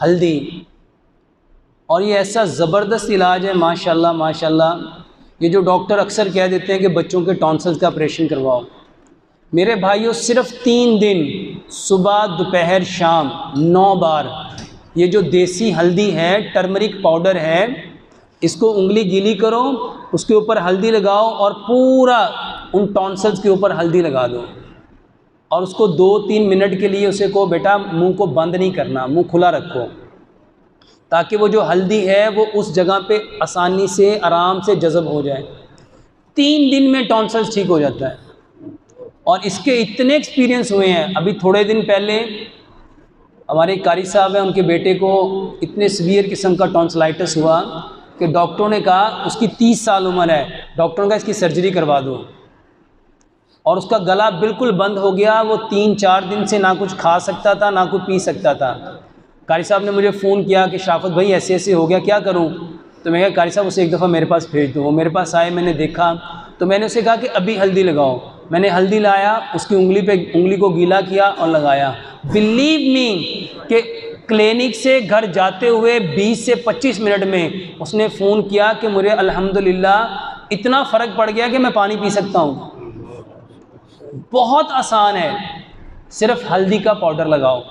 हल्दी। और ये ऐसा ज़बरदस्त इलाज है माशाल्लाह माशाल्लाह। ये जो डॉक्टर अक्सर कह देते हैं कि बच्चों के टॉन्सिल्स का ऑपरेशन करवाओ, मेरे भाइयों सिर्फ 3 दिन सुबह दोपहर शाम 9 बार ये जो देसी हल्दी है, टर्मरिक पाउडर है, इसको उंगली गीली करो, उसके ऊपर हल्दी लगाओ और पूरा उन टॉन्सिल्स के ऊपर हल्दी लगा दो और उसको 2-3 मिनट के लिए उसे को बेटा मुंह को बंद नहीं करना, मुंह खुला रखो, ताकि वो जो हल्दी है वो उस जगह पे आसानी से आराम से जज़ब हो जाए। 3 दिन में टॉन्सिल्स ठीक हो जाता है। और इसके इतने एक्सपीरियंस हुए हैं। अभी थोड़े दिन पहले हमारे कारी साहब हैं, उनके बेटे को इतने सीवियर किस्म का टॉन्सिलाइटिस हुआ कि डॉक्टरों ने कहा, उसकी 30 साल उम्र है, डॉक्टरों ने कहा इसकी सर्जरी करवा दो। और उसका गला बिल्कुल बंद हो गया। वो 3-4 दिन से ना कुछ खा सकता था ना कुछ पी सकता था। कारी साहब ने मुझे फ़ोन किया कि शाफ़त भाई ऐसे ऐसे हो गया, क्या करूं? तो मैं कहा कारी साहब उसे एक दफ़ा मेरे पास भेज दो। वो मेरे पास आए, मैंने देखा तो मैंने उसे कहा कि अभी हल्दी लगाओ। मैंने हल्दी लाया, उसकी उंगली को गीला किया और लगाया। बिलीव मी कि क्लिनिक से घर जाते हुए 20 से 25 मिनट में उसने फ़ोन किया कि मुझे अल्हम्दुलिल्लाह इतना फ़र्क पड़ गया कि मैं पानी पी सकता हूँ। बहुत आसान है, सिर्फ हल्दी का पाउडर लगाओ।